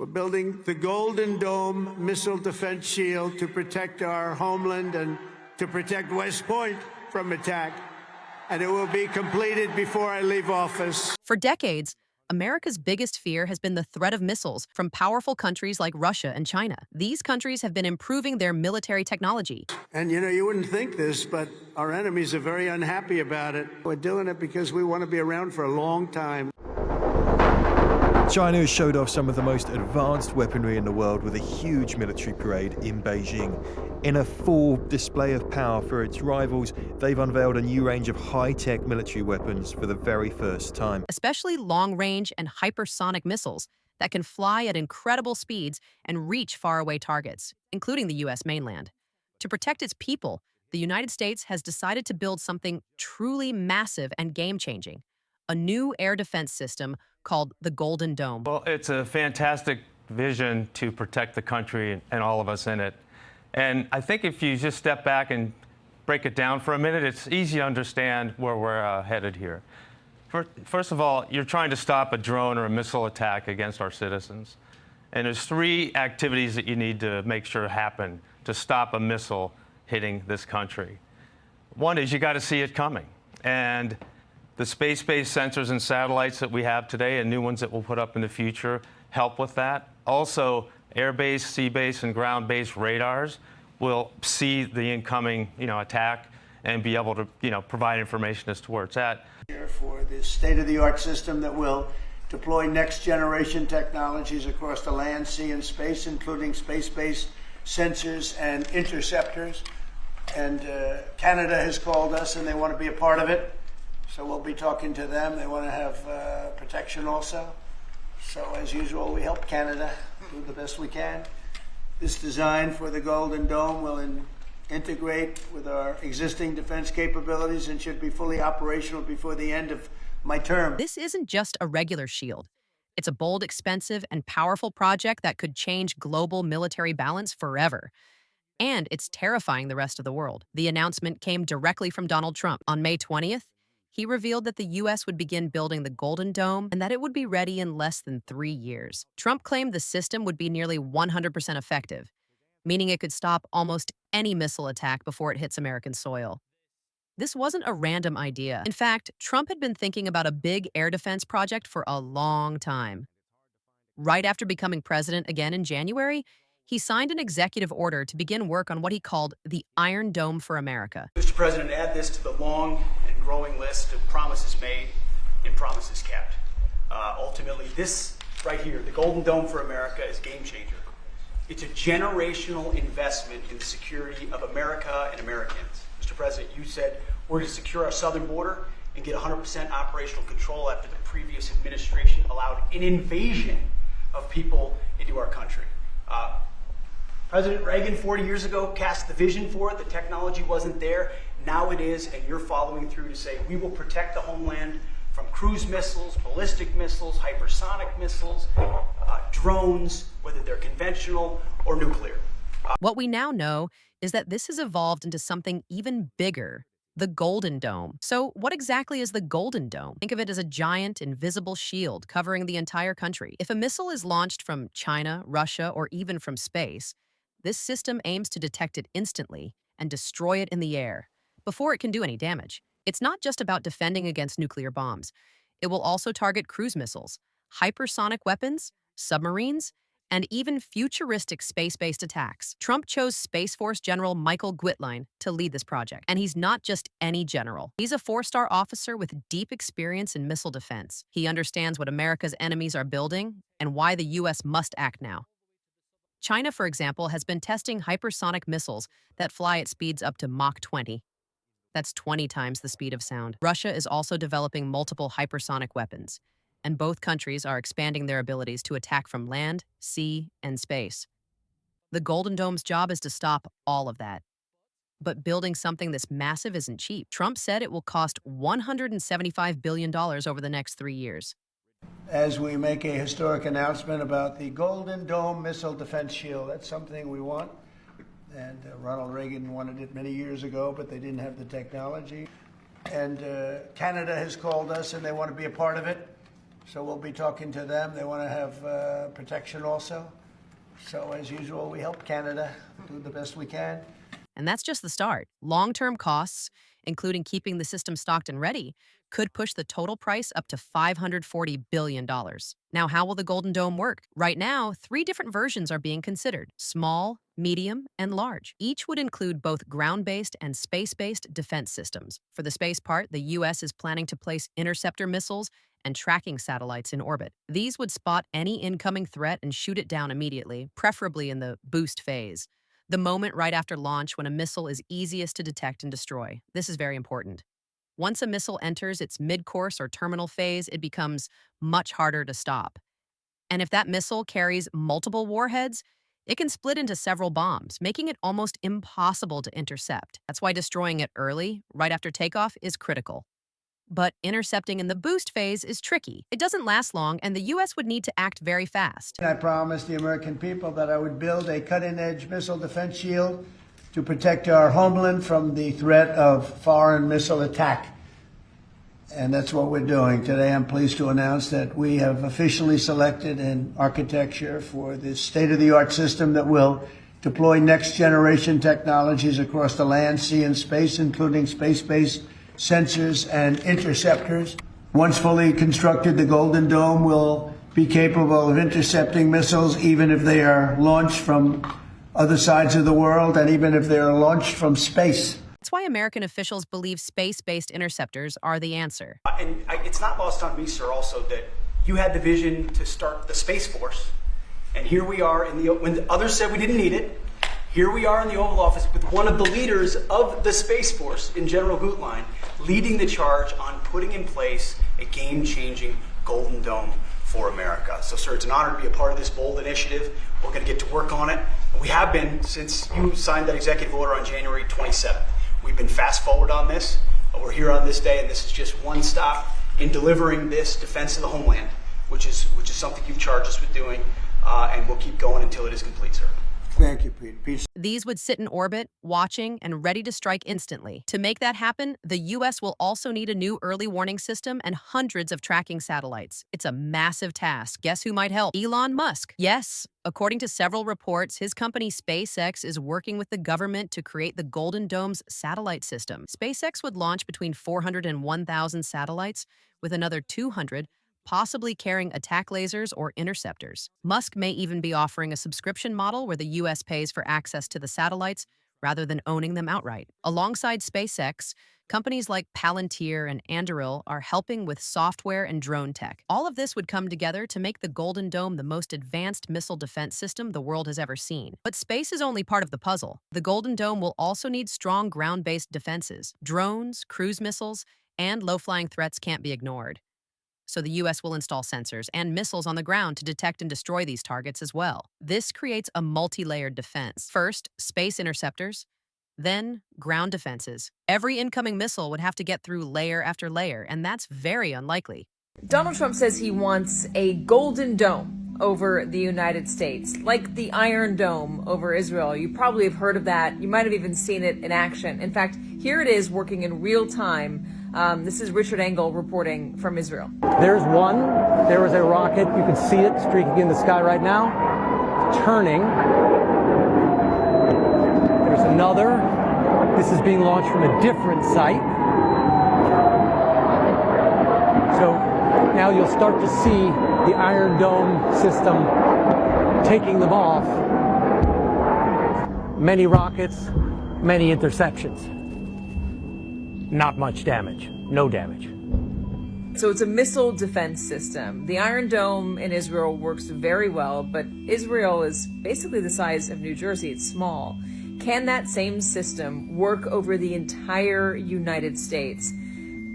We're building the Golden Dome missile defense shield to protect our homeland and to protect West Point from attack. And it will be completed before I leave office. For decades, America's biggest fear has been the threat of missiles from powerful countries like Russia and China. These countries have been improving their military technology. And you wouldn't think this, but our enemies are very unhappy about it. We're doing it because we want to be around for a long time. China has showed off some of the most advanced weaponry in the world with a huge military parade in Beijing. In a full display of power for its rivals, they've unveiled a new range of high-tech military weapons for the very first time. Especially long-range and hypersonic missiles that can fly at incredible speeds and reach faraway targets, including the U.S. mainland. To protect its people, the United States has decided to build something truly massive and game-changing, a new air defense system called the Golden Dome. Well, it's a fantastic vision to protect the country and all of us in it. And I think if you just step back and break it down for a minute, it's easy to understand where we're headed here. First of all, you're trying to stop a drone or a missile attack against our citizens. And there's three activities that you need to make sure happen to stop a missile hitting this country. One is you got to see it coming. And the space-based sensors and satellites that we have today and new ones that we'll put up in the future help with that. Also, air-based, sea-based, and ground-based radars will see the incoming, attack and be able to, provide information as to where it's at. For this state-of-the-art system that will deploy next-generation technologies across the land, sea, and space, including space-based sensors and interceptors. And Canada has called us, and they want to be a part of it. So we'll be talking to them. They want to have protection also. So as usual, we help Canada do the best we can. This design for the Golden Dome will integrate with our existing defense capabilities and should be fully operational before the end of my term. This isn't just a regular shield. It's a bold, expensive, and powerful project that could change global military balance forever. And it's terrifying the rest of the world. The announcement came directly from Donald Trump. On May 20th, he revealed that the U.S. would begin building the Golden Dome and that it would be ready in less than 3 years. Trump claimed the system would be nearly 100% effective, meaning it could stop almost any missile attack before it hits American soil. This wasn't a random idea. In fact, Trump had been thinking about a big air defense project for a long time. Right after becoming president again in January, he signed an executive order to begin work on what he called the Iron Dome for America. Mr. President, add this to the long and growing list of promises made and promises kept. Ultimately, this right here, the Golden Dome for America, is a game changer. It's a generational investment in the security of America and Americans. Mr. President, you said we're to secure our southern border and get 100% operational control after the previous administration allowed an invasion of people into our country. President Reagan 40 years ago cast the vision for it. The technology wasn't there. Now it is, and you're following through to say we will protect the homeland from cruise missiles, ballistic missiles, hypersonic missiles, drones, whether they're conventional or nuclear. What we now know is that this has evolved into something even bigger, the Golden Dome. So what exactly is the Golden Dome? Think of it as a giant, invisible shield covering the entire country. If a missile is launched from China, Russia, or even from space, this system aims to detect it instantly and destroy it in the air before it can do any damage. It's not just about defending against nuclear bombs. It will also target cruise missiles, hypersonic weapons, submarines, and even futuristic space-based attacks. Trump chose Space Force General Michael Guetlein to lead this project. And he's not just any general. He's a 4-star officer with deep experience in missile defense. He understands what America's enemies are building and why the U.S. must act now. China, for example, has been testing hypersonic missiles that fly at speeds up to Mach 20. That's 20 times the speed of sound. Russia is also developing multiple hypersonic weapons, and both countries are expanding their abilities to attack from land, sea, and space. The Golden Dome's job is to stop all of that. But building something this massive isn't cheap. Trump said it will cost $175 billion over the next 3 years. As we make a historic announcement about the Golden Dome missile defense shield, that's something we want. And Ronald Reagan wanted it many years ago, but they didn't have the technology. And Canada has called us, and they want to be a part of it. So we'll be talking to them. They want to have protection also. So as usual, we help Canada do the best we can. And that's just the start. Long-term costs, including keeping the system stocked and ready, could push the total price up to $540 billion. Now, how will the Golden Dome work? Right now, 3 different versions are being considered: small, medium, and large. Each would include both ground-based and space-based defense systems. For the space part, the U.S. is planning to place interceptor missiles and tracking satellites in orbit. These would spot any incoming threat and shoot it down immediately, preferably in the boost phase, the moment right after launch when a missile is easiest to detect and destroy. This is very important. Once a missile enters its mid-course or terminal phase, it becomes much harder to stop. And if that missile carries multiple warheads, it can split into several bombs, making it almost impossible to intercept. That's why destroying it early, right after takeoff, is critical. But intercepting in the boost phase is tricky. It doesn't last long, and the U.S. would need to act very fast. I promised the American people that I would build a cutting-edge missile defense shield to protect our homeland from the threat of foreign missile attack. And that's what we're doing. Today, I'm pleased to announce that we have officially selected an architecture for this state-of-the-art system that will deploy next-generation technologies across the land, sea, and space, including space-based sensors and interceptors. Once fully constructed, the Golden Dome will be capable of intercepting missiles even if they are launched from other sides of the world and even if they are launched from space. That's why American officials believe space-based interceptors are the answer. It's not lost on me, sir, also that you had the vision to start the Space Force. And here we are, when the others said we didn't need it, here we are in the Oval Office with one of the leaders of the Space Force, in General Gutlein, leading the charge on putting in place a game-changing Golden Dome for America. So, sir, it's an honor to be a part of this bold initiative. We're going to get to work on it. We have been since you signed that executive order on January 27th. We've been fast forward on this. We're here on this day, and this is just one stop in delivering this defense of the homeland, which is something you've charged us with doing, and we'll keep going until it is complete, sir. Thank you, Pete. Peace. These would sit in orbit, watching, and ready to strike instantly. To make that happen, the U.S. will also need a new early warning system and hundreds of tracking satellites. It's a massive task. Guess who might help? Elon Musk. Yes, according to several reports, his company SpaceX is working with the government to create the Golden Dome's satellite system. SpaceX would launch between 400 and 1,000 satellites, with another 200 possibly carrying attack lasers or interceptors. Musk may even be offering a subscription model where the U.S. pays for access to the satellites rather than owning them outright. Alongside SpaceX, companies like Palantir and Anduril are helping with software and drone tech. All of this would come together to make the Golden Dome the most advanced missile defense system the world has ever seen. But space is only part of the puzzle. The Golden Dome will also need strong ground-based defenses. Drones, cruise missiles, and low-flying threats can't be ignored. So the U.S. will install sensors and missiles on the ground to detect and destroy these targets as well. This creates a multi-layered defense. First, space interceptors, then ground defenses. Every incoming missile would have to get through layer after layer, and that's very unlikely. Donald Trump says he wants a Golden Dome over the United States, like the Iron Dome over Israel. You probably have heard of that. You might have even seen it in action. In fact, here it is working in real time. This is Richard Engel reporting from Israel. There's one. There is a rocket. You can see it streaking in the sky right now, turning. There's another. This is being launched from a different site. So now you'll start to see the Iron Dome system taking them off. Many rockets, many interceptions. Not much damage. No damage. So it's a missile defense system. The Iron Dome in Israel works very well, but Israel is basically the size of New Jersey. It's small. Can that same system work over the entire United States?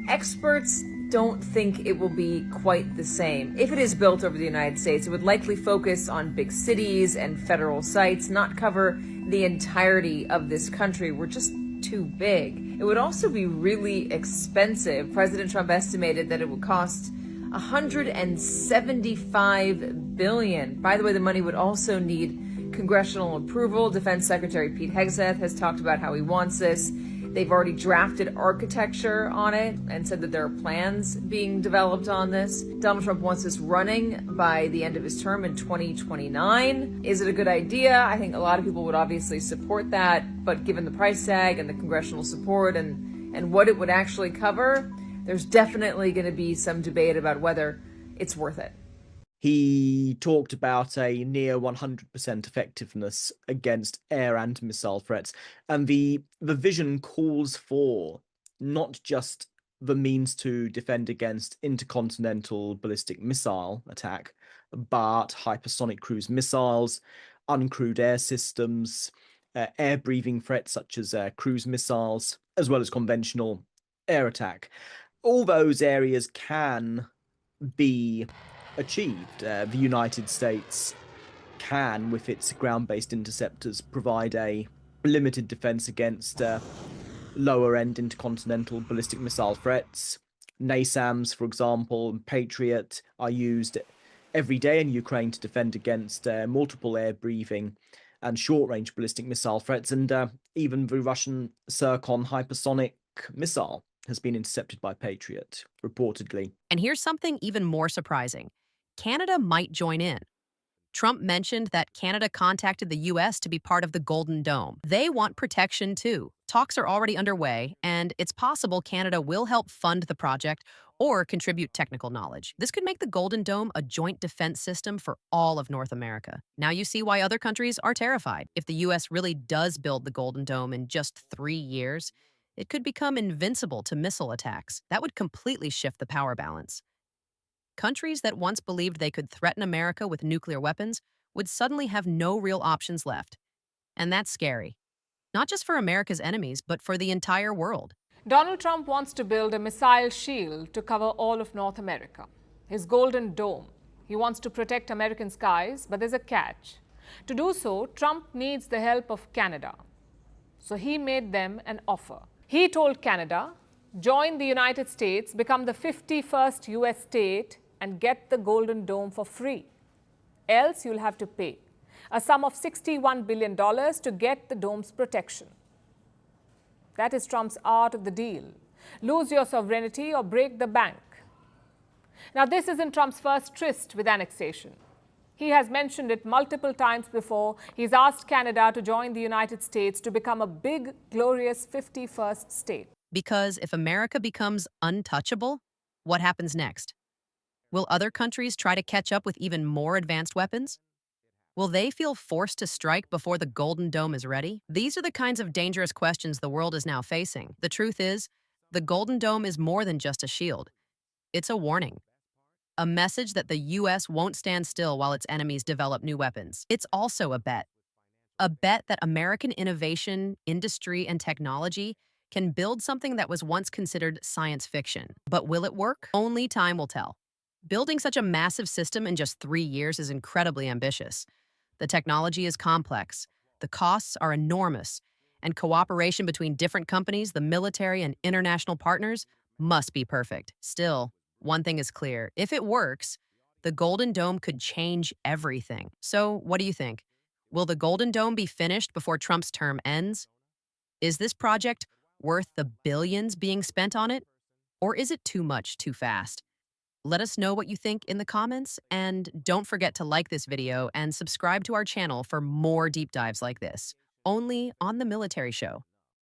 Experts don't think it will be quite the same. If it is built over the United States, it would likely focus on big cities and federal sites, not cover the entirety of this country. We're just too big. It would also be really expensive. President Trump estimated that it would cost $175 billion. By the way, the money would also need congressional approval. Defense Secretary Pete Hegseth has talked about how he wants this. They've already drafted architecture on it and said that there are plans being developed on this. Donald Trump wants this running by the end of his term in 2029. Is it a good idea? I think a lot of people would obviously support that, but given the price tag and the congressional support and what it would actually cover, there's definitely going to be some debate about whether it's worth it. He talked about a near 100% effectiveness against air and missile threats. And the vision calls for not just the means to defend against intercontinental ballistic missile attack, but hypersonic cruise missiles, uncrewed air systems, air-breathing threats such as cruise missiles, as well as conventional air attack. All those areas can be achieved. The United States can, with its ground-based interceptors, provide a limited defense against lower-end intercontinental ballistic missile threats. NASAMS, for example, and Patriot are used every day in Ukraine to defend against multiple air-breathing and short-range ballistic missile threats, and even the Russian Zircon hypersonic missile has been intercepted by Patriot, reportedly. And here's something even more surprising. Canada might join in. Trump mentioned that Canada contacted the U.S. to be part of the Golden Dome. They want protection too. Talks are already underway, and it's possible Canada will help fund the project or contribute technical knowledge. This could make the Golden Dome a joint defense system for all of North America. Now you see why other countries are terrified. If the U.S. really does build the Golden Dome in just 3 years, it could become invincible to missile attacks. That would completely shift the power balance. Countries that once believed they could threaten America with nuclear weapons would suddenly have no real options left. And that's scary. Not just for America's enemies, but for the entire world. Donald Trump wants to build a missile shield to cover all of North America. His Golden Dome. He wants to protect American skies, but there's a catch. To do so, Trump needs the help of Canada. So he made them an offer. He told Canada, join the United States, become the 51st US state, and get the Golden Dome for free. Else you'll have to pay a sum of $61 billion to get the dome's protection. That is Trump's art of the deal. Lose your sovereignty or break the bank. Now, this isn't Trump's first tryst with annexation. He has mentioned it multiple times before. He's asked Canada to join the United States to become a big, glorious 51st state. Because if America becomes untouchable, what happens next? Will other countries try to catch up with even more advanced weapons? Will they feel forced to strike before the Golden Dome is ready? These are the kinds of dangerous questions the world is now facing. The truth is, the Golden Dome is more than just a shield. It's a warning. A message that the U.S. won't stand still while its enemies develop new weapons. It's also a bet. A bet that American innovation, industry, and technology can build something that was once considered science fiction. But will it work? Only time will tell. Building such a massive system in just 3 years is incredibly ambitious. The technology is complex, the costs are enormous, and cooperation between different companies, the military, and international partners must be perfect. Still, one thing is clear. If it works, the Golden Dome could change everything. So, what do you think? Will the Golden Dome be finished before Trump's term ends? Is this project worth the billions being spent on it? Or is it too much too fast? Let us know what you think in the comments, and don't forget to like this video and subscribe to our channel for more deep dives like this, only on The Military Show.